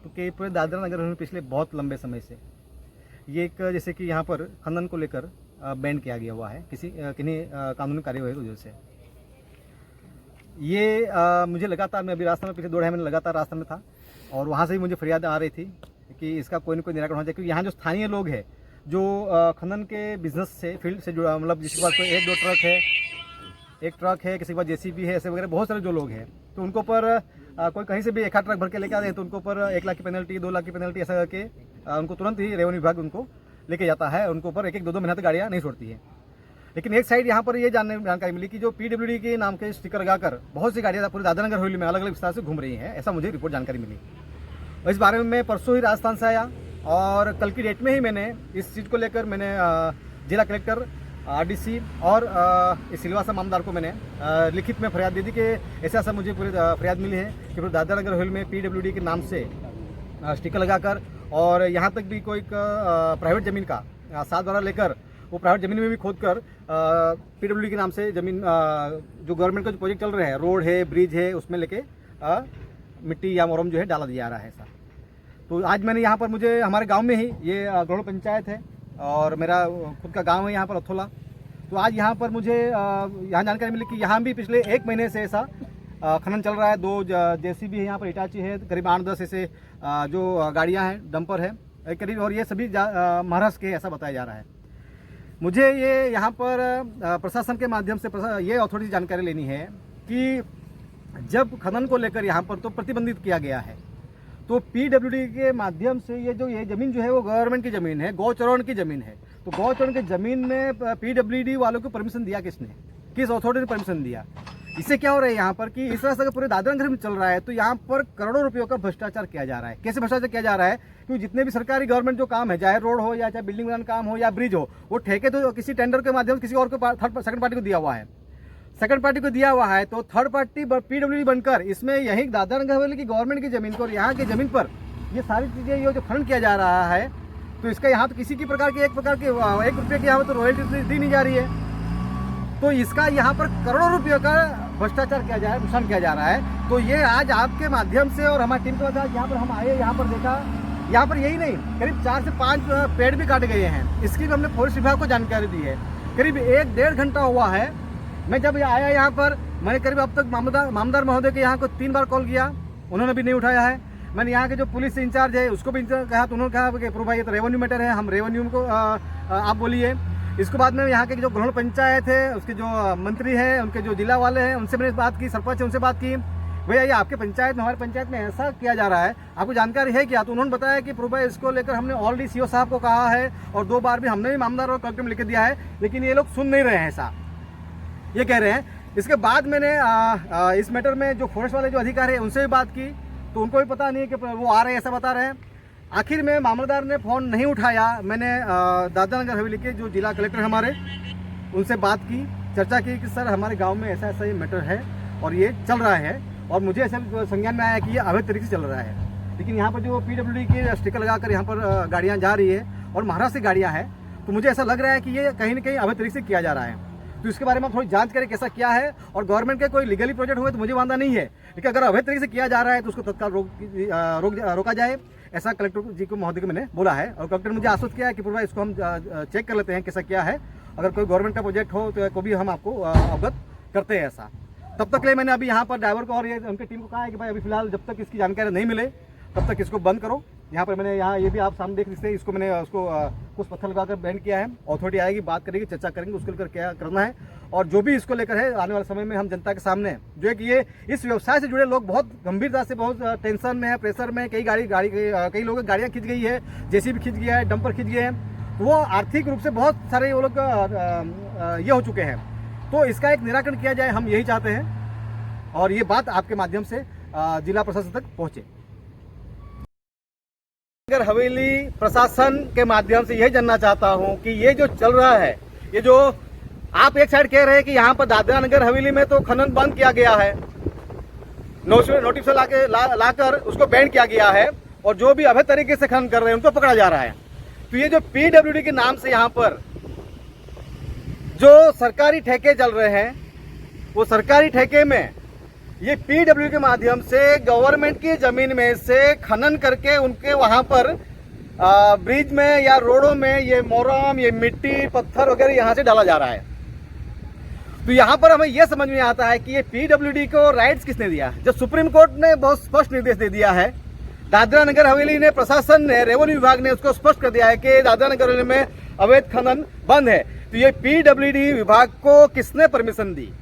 तो कि पूरे दादरा नगर में पिछले बहुत लंबे समय से ये एक जैसे कि यहाँ पर खनन को लेकर बैन किया गया हुआ है किन्हीं कानूनी कार्यवाही की वजह से। ये मुझे लगातार, मैं अभी रास्ते में पिछले 2 महीने लगातार रास्ते में था और वहाँ से ही मुझे फरियाद आ रही थी कि इसका कोई न कोई निराकरण होना चाहिए, क्योंकि यहाँ जो स्थानीय लोग हैं जो खनन के बिजनेस से, फील्ड से जुड़ा, मतलब जिसके पास कोई 1-2 ट्रक है, एक ट्रक है, किसी के पास जेसीबी है, ऐसे वगैरह बहुत सारे जो लोग हैं, तो उनको पर कोई कहीं से भी 1 ट्रक भर के लेके आते हैं तो उनको पर 1 लाख की पेनल्टी, 2 लाख की पेनल्टी, ऐसा करके उनको तुरंत ही रेवेन्यू विभाग उनको लेके जाता है। उनको ऊपर 1-2 महीने तक गाड़ियाँ नहीं छोड़ती है। लेकिन एक साइड यहाँ पर ये जानकारी मिली कि जो पीडब्ल्यूडी के नाम के स्टिकर लगाकर बहुत सी गाड़ियाँ पूरे दादरा नगर हवेली में अलग अलग विस्तार से घूम रही हैं, ऐसा मुझे रिपोर्ट जानकारी मिली। और इस बारे में मैं परसों ही राजस्थान से आया और कल की डेट में ही मैंने इस चीज़ को लेकर मैंने जिला कलेक्टर, आरडीसी और सिलवासा मामदार को मैंने लिखित में फरियाद दे दी कि ऐसा मुझे पूरी फरियाद मिली है कि पूरे दादरा नगर हवेली में पीडब्ल्यूडी के नाम से स्टिकर लगाकर, और यहाँ तक भी कोई प्राइवेट ज़मीन का साथ द्वारा लेकर वो प्राइवेट ज़मीन में भी खोद कर पीडब्ल्यूडी के नाम से ज़मीन, जो गवर्नमेंट का जो प्रोजेक्ट चल रहे हैं, रोड है, ब्रिज है, उसमें लेके मिट्टी या मोरम जो है डाला दिया जा रहा है ऐसा। तो आज मैंने यहाँ पर, मुझे हमारे गांव में ही, ये गढ़ोल पंचायत है और मेरा खुद का गांव है यहाँ पर अथोला, तो आज यहाँ पर मुझे यहाँ जानकारी मिली कि यहाँ भी पिछले 1 महीने से ऐसा खनन चल रहा है। 2 जेसीबी है यहाँ पर, हिटाची है, करीब 8-10 ऐसे जो गाड़ियाँ हैं, डंपर है करीब, और ये सभी महाराष्ट्र के, ऐसा बताया जा रहा है। मुझे ये यहाँ पर प्रशासन के माध्यम से ये अथॉरिटी जानकारी लेनी है कि जब खनन को लेकर यहाँ पर तो प्रतिबंधित किया गया है, तो पीडब्ल्यूडी के माध्यम से ये ज़मीन जो है वो गवर्नमेंट की ज़मीन है, गौचरण की ज़मीन है। तो गौचरण की ज़मीन में पीडब्ल्यूडी वालों को परमिशन दिया किसने, किस अथॉरिटी ने परमिशन दिया? इससे क्या हो रहा है यहाँ पर कि इस तरह से पूरे दादरा नगर में चल रहा है, तो यहाँ पर करोड़ों रुपयों का भ्रष्टाचार किया जा रहा है। कैसे भ्रष्टाचार किया जा रहा है? क्योंकि जितने भी सरकारी गवर्नमेंट जो काम है, चाहे रोड हो या चाहे बिल्डिंग बनाने काम हो या ब्रिज हो, वो ठेके तो किसी टेंडर के माध्यम से किसी और को सेकंड पार्टी को दिया हुआ है। सेकंड पार्टी को दिया हुआ है तो थर्ड पार्टी पीडब्ल्यूडी बनकर इसमें यही दादरा नगर हवेली की गवर्नमेंट की जमीन को और यहाँ की जमीन पर ये सारी चीजें, ये जो खनन किया जा रहा है, तो इसका यहाँ तो किसी की प्रकार की 1 रुपये की यहाँ पर तो रॉयल्टी दी नहीं जा रही है। तो इसका यहाँ पर करोड़ों रुपयों का भ्रष्टाचार किया जा रहा है, नुकसान किया जा रहा है। तो ये आज आपके माध्यम से और हमारी टीम के साथ यहाँ पर हम आए, यहाँ पर देखा, यहाँ पर यही नहीं, करीब 4 से 5 पेड़ भी काटे गए हैं। इसकी भी हमने फॉरेस्ट विभाग को जानकारी दी है। करीब 1-1.5 घंटा हुआ है। मैं जब आया यहाँ पर, मैंने करीब अब तक मामदार महोदय के यहाँ को 3 बार कॉल किया, उन्होंने भी नहीं उठाया है। मैंने यहाँ के जो पुलिस इंचार्ज है उसको भी कहा, तो उन्होंने कहा कि प्रो भाई ये तो रेवेन्यू मैटर है, हम रेवेन्यू को आप बोलिए। इसके बाद में यहाँ के जो गढ़ोल पंचायत है, उसके जो मंत्री हैं, उनके जो जिला वाले हैं, उनसे मैंने बात की, सरपंच है उनसे बात की, भैया ये आपके पंचायत में, हमारे पंचायत में ऐसा किया जा रहा है, आपको जानकारी है क्या? तो उन्होंने बताया कि प्रो भाई इसको लेकर हमने ऑलरेडी सीओ साहब को कहा है और 2 बार भी हमने भी मामदार और कलेक्टर में लिख दिया है, लेकिन ये लोग सुन नहीं रहे हैं, ऐसा ये कह रहे हैं। इसके बाद मैंने इस मैटर में जो फॉरेस्ट वाले जो अधिकारी हैं उनसे भी बात की, तो उनको भी पता नहीं है कि वो आ रहे हैं, ऐसा बता रहे हैं। आखिर में मामलतदार ने फ़ोन नहीं उठाया। मैंने दादरा नगर हवेली के जो जिला कलेक्टर हमारे, उनसे बात की, चर्चा की कि सर हमारे गांव में ऐसा ऐसा ये मैटर है और ये चल रहा है, और मुझे ऐसा संज्ञान में आया कि ये अवैध तरीके से चल रहा है। लेकिन यहाँ पर जो पीडब्ल्यूडी के स्टिकर लगाकर यहाँ पर गाड़ियाँ जा रही है और महाराष्ट्र से गाड़ियाँ हैं, तो मुझे ऐसा लग रहा है कि ये कहीं ना कहीं अवैध तरीके से किया जा रहा है। तो इसके बारे में आप थोड़ी जांच करें कैसा क्या है, और गवर्नमेंट के कोई लीगली प्रोजेक्ट हुए तो मुझे वादा नहीं है, लेकिन अगर अवैध तरीके से किया जा रहा है तो उसको तत्काल रोका जाए, ऐसा कलेक्टर जी को महोदय को मैंने बोला है। और कलेक्टर ने मुझे आश्वस्त किया है कि पूरा इसको हम चेक कर लेते हैं कैसा क्या है, अगर कोई गवर्नमेंट का प्रोजेक्ट हो तो को भी हम आपको अवगत करते हैं ऐसा। तब तक ले मैंने अभी यहाँ पर ड्राइवर को और ये उनकी टीम को कहा है कि भाई अभी फिलहाल जब तक इसकी जानकारी नहीं मिले तब तक इसको बंद करो। यहाँ पर मैंने यहाँ ये भी आप सामने देख सकते हैं, इसको मैंने उसको कुछ पत्थर लगाकर बैन किया है। अथॉरिटी आएगी, बात करेगी, चर्चा करेंगे उसको लेकर क्या करना है, और जो भी इसको लेकर है आने वाले समय में हम जनता के सामने जो है कि ये इस व्यवसाय से जुड़े लोग बहुत गंभीरता से, बहुत टेंशन में है, प्रेशर में, कई कई लोगों की गाड़ियाँ खिंच गई है, जेसीबी खिंच गया है, डंपर खिंच गए हैं, वो आर्थिक रूप से बहुत सारे वो लोग ये हो चुके हैं। तो इसका एक निराकरण किया जाए, हम यही चाहते हैं, और ये बात आपके माध्यम से जिला प्रशासन तक पहुँचे। नगर हवेली प्रशासन के माध्यम से यही जानना चाहता हूं कि ये जो चल रहा है, ये जो आप एक साइड कह रहे हैं कि यहाँ पर दादरा नगर हवेली में तो खनन बंद किया गया है, नोटिस लाकर उसको बैन किया गया है, और जो भी अवैध तरीके से खनन कर रहे हैं उनको पकड़ा जा रहा है। तो ये जो पीडब्ल्यूडी के नाम से यहाँ पर जो सरकारी ठेके चल रहे हैं, वो सरकारी ठेके में ये पीडब्ल्यू के माध्यम से गवर्नमेंट की जमीन में से खनन करके उनके वहां पर ब्रिज में या रोडों में ये मोरम, ये मिट्टी, पत्थर वगैरह यहाँ से डाला जा रहा है। तो यहाँ पर हमें यह समझ में आता है कि ये पीडब्ल्यूडी को राइट्स किसने दिया। जब सुप्रीम कोर्ट ने बहुत स्पष्ट निर्देश दे दिया है, दादरा नगर हवेली ने, प्रशासन ने, रेवेन्यू विभाग ने उसको स्पष्ट कर दिया है कि दादरा नगर हवेली में अवैध खनन बंद है, तो ये पीडब्ल्यूडी विभाग को किसने परमिशन दी।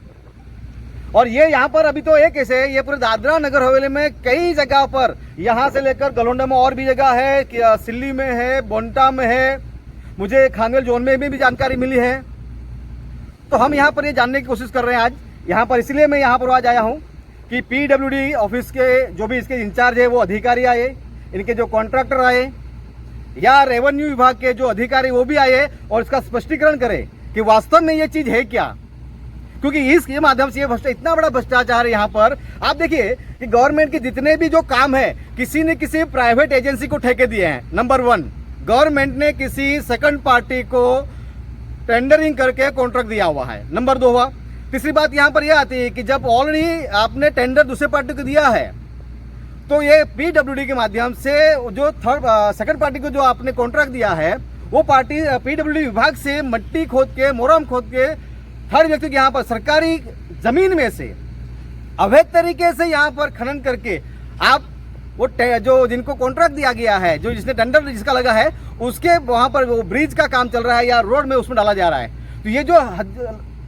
और ये यहाँ पर अभी तो एक ऐसे ये पूरे दादरा नगर हवेली में कई जगह पर, यहाँ से लेकर गलोंडा में और भी जगह है, सिल्ली में है, बोंटा में है, मुझे खानवेल जोन में भी जानकारी मिली है। तो हम यहाँ पर ये जानने की कोशिश कर रहे हैं आज यहाँ पर, इसलिए मैं यहाँ पर आज आया हूँ कि पीडब्ल्यूडी ऑफिस के जो भी इसके इंचार्ज है वो अधिकारी आए, इनके जो कॉन्ट्रैक्टर आए या रेवेन्यू विभाग के जो अधिकारी वो भी आए और इसका स्पष्टीकरण करें कि वास्तव में ये चीज है क्या। क्योंकि इसके माध्यम से ये इतना बड़ा भ्रष्टाचार है यहाँ पर। आप देखिए कि गवर्नमेंट के जितने भी जो काम है किसी ने किसी प्राइवेट एजेंसी को ठेके दिए हैं। नंबर 1, गवर्नमेंट ने किसी सेकंड पार्टी को टेंडरिंग करके कॉन्ट्रैक्ट दिया हुआ है। नंबर 2 हुआ। तीसरी बात यहाँ पर यह आती है कि जब ऑलरेडी आपने टेंडर दूसरे पार्टी को दिया है तो ये पीडब्ल्यूडी के माध्यम से जो सेकंड पार्टी को जो आपने कॉन्ट्रैक्ट दिया है वो पार्टी पीडब्ल्यूडी विभाग से मट्टी खोद के, मोरम खोद के हर व्यक्ति के यहाँ पर सरकारी जमीन में से अवैध तरीके से यहाँ पर खनन करके आप वो जो जिनको कॉन्ट्रैक्ट दिया गया है, जो जिसने टेंडर जिसका लगा है उसके वहाँ पर वो ब्रिज का काम चल रहा है या रोड में उसमें डाला जा रहा है। तो ये जो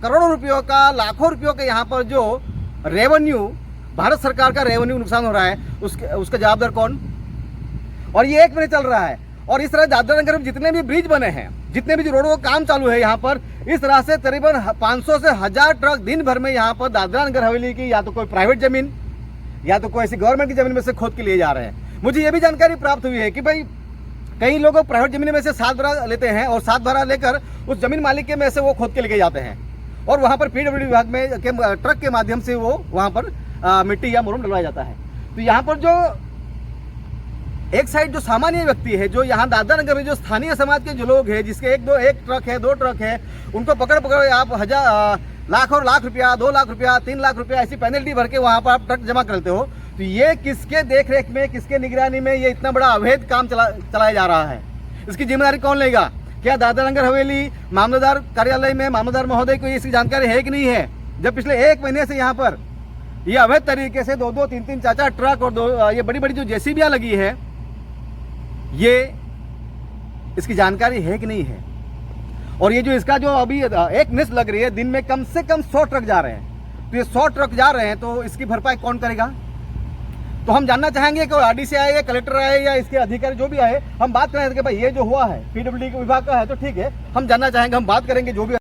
करोड़ों रुपयों का, लाखों रुपयों का यहाँ पर जो रेवेन्यू, भारत सरकार का रेवेन्यू नुकसान हो रहा है, उसका जवाबदार कौन। और ये 1 महीने चल रहा है। और इस तरह दादरा नगर में जितने भी ब्रिज बने हैं, जितने भी जो रोडों का काम चालू है यहाँ पर, इस तरह से करीबन 500 से 1000 ट्रक दिन भर में यहाँ पर दादरा नगर हवेली की या तो कोई प्राइवेट जमीन या तो कोई ऐसी गवर्नमेंट की जमीन में से खोद के लिए जा रहे हैं। मुझे ये भी जानकारी प्राप्त हुई है कि भाई कई लोग प्राइवेट जमीन में से 7 भरा लेते हैं और 7 भरा लेकर उस जमीन मालिक के में से वो खोद के लेके जाते हैं और वहाँ पर पीडब्ल्यूडी विभाग में ट्रक के माध्यम से वो वहाँ पर मिट्टी या मुरम डलवाया जाता है। तो यहाँ पर जो एक साइड जो सामान्य व्यक्ति है, जो यहाँ दादरा नगर में जो स्थानीय समाज के जो लोग हैं, जिसके 1 ट्रक है, 2 ट्रक है, उनको पकड़ आप लाख और लाख रुपया, 2 लाख रुपया, 3 लाख रुपया ऐसी पेनल्टी भर के वहाँ पर आप ट्रक जमा करते हो। तो ये किसके देखरेख में, किसके निगरानी में ये इतना बड़ा अवैध काम चलाया जा रहा है, इसकी जिम्मेदारी कौन लेगा। क्या दादरा नगर हवेली मामलेदार कार्यालय में मामलेदार महोदय को इसकी जानकारी है कि नहीं है, जब पिछले 1 महीने से यहाँ पर ये अवैध तरीके से 2-2, 3-3, 4-4 ट्रक और ये बड़ी बड़ी जो जेसीबियां लगी है, ये इसकी जानकारी है कि नहीं है। और ये जो इसका जो अभी एक मिस लग रही है, दिन में कम से कम 100 ट्रक जा रहे हैं। तो ये 100 ट्रक जा रहे हैं तो इसकी भरपाई कौन करेगा। तो हम जानना चाहेंगे कि आरडीसी आए या कलेक्टर आए या इसके अधिकारी जो भी आए, हम बात करेंगे कि भाई ये जो हुआ है पीडब्ल्यूडी विभाग का है तो ठीक है, हम जानना चाहेंगे, हम बात करेंगे जो भी